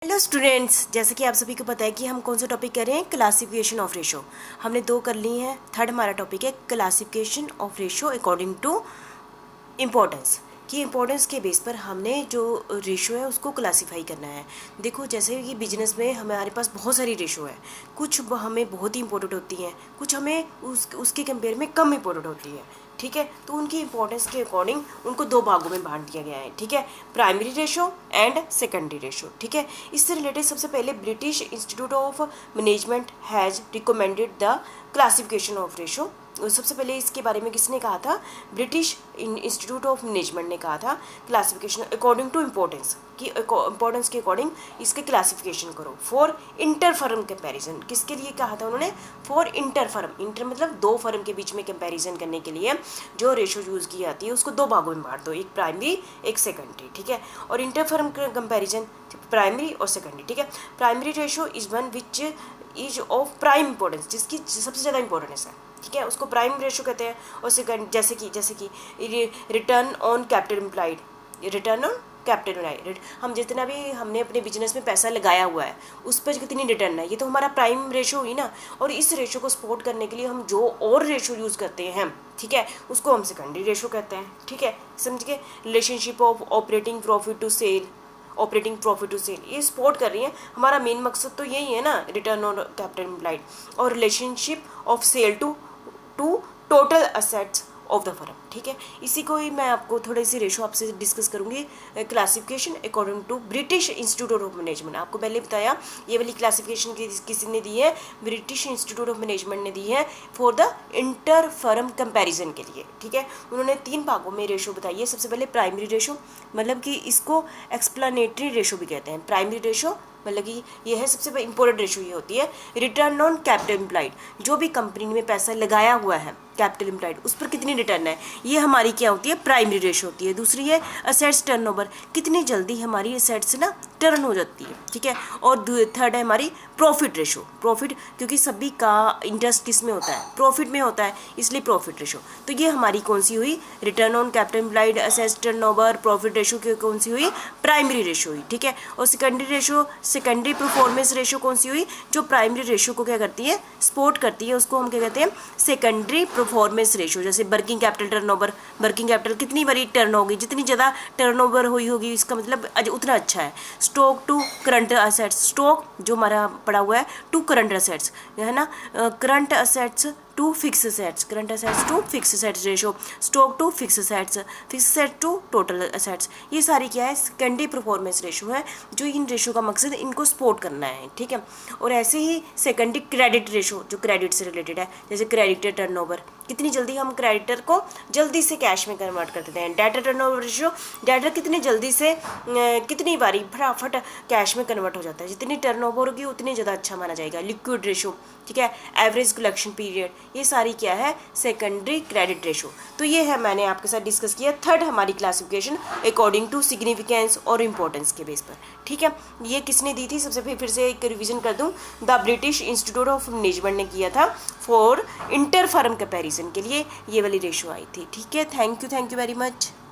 Hello students, जैसे कि आप सभी को पता है कि हम कौन सा टॉपिक कर रहे हैं, क्लासिफिकेशन ऑफ रेशो। हमने 2 कर ली हैं, थर्ड हमारा टॉपिक है classification of ratio according to importance. कि इम्पोर्टेंस के बेस पर हमने जो रेशो है उसको क्लासीफाई करना है। देखो, जैसे कि बिजनेस में हमारे पास बहुत सारी रेशो है, कुछ हमें बहुत ही इंपॉर्टेंट होती हैं, कुछ हमें उसके कंपेयर में कम इंपॉर्टेंट होती है। ठीक है, तो उनकी इंपॉर्टेंस के अकॉर्डिंग उनको 2 भागों में बांट दिया गया है। ठीक है, primary ratio and secondary ratio. ठीक है, इससे रिलेटेड सबसे पहले British Institute of management has recommended the classification of ratio. सबसे पहले इसके बारे में किसने कहा था? ब्रिटिश इंस्टीट्यूट ऑफ मैनेजमेंट ने कहा था क्लासिफिकेशन अकॉर्डिंग टू इम्पोर्टेंस, कि इम्पोर्टेंस के अकॉर्डिंग इसके क्लासिफिकेशन करो फॉर इंटर फर्म कंपैरिजन। किसके लिए कहा था उन्होंने? For inter firm. इंटर मतलब 2 फर्म के बीच में कंपैरिजन करने के लिए जो रेशो यूज़ की जाती है उसको 2 भागों में बांट दो, एक प्राइमरी एक सेकेंडरी। ठीक है, और इंटर फर्म कंपैरिजन प्राइमरी और सेकेंडरी। ठीक है, primary ratio is one which is of prime importance, जिसकी सबसे ज़्यादा इंपॉर्टेंस है। ठीक है, उसको प्राइम रेशो कहते हैं। और सेकंड जैसे कि return on capital employed, return on capital employed, हम जितना भी हमने अपने बिजनेस में पैसा लगाया हुआ है उस पर कितनी रिटर्न है, ये तो हमारा प्राइम रेशो हुई ना। और इस रेशो को सपोर्ट करने के लिए हम जो और रेशो यूज़ करते हैं, ठीक है, उसको हम सेकेंडरी रेशो कहते हैं। ठीक है, समझ के? Relationship of operating profit to sale, operating profit to sale, ये सपोर्ट कर रही है। हमारा मेन मकसद तो यही है ना, रिटर्न ऑन कैपिटल एम्प्लॉयड। और relationship of sale to total assets of the firm. ठीक है, इसी को ही मैं आपको थोड़ी सी रेशो आपसे डिस्कस करूंगी। Classification according to British Institute of Management, आपको पहले बताया ये वाली क्लासिफिकेशन किसी ने दी है? ब्रिटिश इंस्टीट्यूट ऑफ मैनेजमेंट ने दी है for the inter firm comparison के लिए। ठीक है, उन्होंने 3 भागों में रेशो बताई है। सबसे पहले प्राइमरी रेशो, मतलब कि इसको एक्सप्लेनेटरी रेशो भी कहते हैं। प्राइमरी रेशो मतलब कि ये है सबसे इंपॉर्टेंट रेशो, ये होती है रिटर्न ऑन कैपिटल एम्प्लॉयड, जो भी कंपनी में पैसा लगाया हुआ है कैपिटल एम्प्लॉयड उस पर कितनी रिटर्न है, ये हमारी क्या होती है? प्राइमरी रेशो होती है। दूसरी है असेट्स टर्नओवर, कितनी जल्दी हमारी असेट्स ना टर्न हो जाती है। ठीक है, और थर्ड है हमारी प्रॉफिट रेशो। प्रॉफिट, क्योंकि सभी का इंटरेस्ट किस में होता है? प्रॉफिट में होता है, इसलिए प्रॉफिट रेशो। तो ये हमारी कौन सी हुई? Return on capital employed, assets turnover, profit ratio की कौन सी हुई? प्राइमरी रेशो हुई। ठीक है, और secondary ratio, secondary performance ratio कौन सी हुई? जो प्राइमरी रेशो को क्या करती है? सपोर्ट करती है, उसको हम क्या कहते हैं? Secondary performance ratio. जैसे working capital turnover, working capital कितनी बड़ी टर्न होगी, जितनी ज़्यादा टर्नओवर हुई होगी इसका मतलब उतना अच्छा है। Stock to current assets, stock जो हमारा पड़ा हुआ है टू करंट असेट्स, है ना, current assets to fix assets, current assets to fix assets ratio, stock to fix assets, fix asset to total assets. ये सारी क्या है? सेकेंडरी परफॉर्मेंस रेशो है, जो इन रेशो का मकसद इनको सपोर्ट करना है। ठीक है, और ऐसे ही सेकेंडरी क्रेडिट रेशो, जो क्रेडिट से रिलेटेड है, जैसे क्रेडिटर टर्नओवर, कितनी जल्दी हम क्रेडिटर को जल्दी से कैश में कन्वर्ट कर देते हैं। डेटर टर्नओवर रेशो, डेटर कितनी जल्दी से कितनी बारी फटाफट कैश में कन्वर्ट हो जाता है, जितनी टर्नओवर होगी उतनी ज़्यादा अच्छा माना जाएगा। लिक्विड रेशो, ठीक है, एवरेज कलेक्शन पीरियड, ये सारी क्या है? Secondary credit ratio. तो ये है मैंने आपके साथ डिस्कस किया थर्ड हमारी क्लासिफिकेशन अकॉर्डिंग टू सिग्निफिकेंस और इम्पोर्टेंस के बेस पर। ठीक है, ये किसने दी थी? सबसे फिर से एक रिवीजन कर दूं, the British Institute of management ने किया था फॉर इंटर फर्म कंपैरिजन के लिए ये वाली रेशो आई थी। ठीक है, थैंक यू वेरी मच।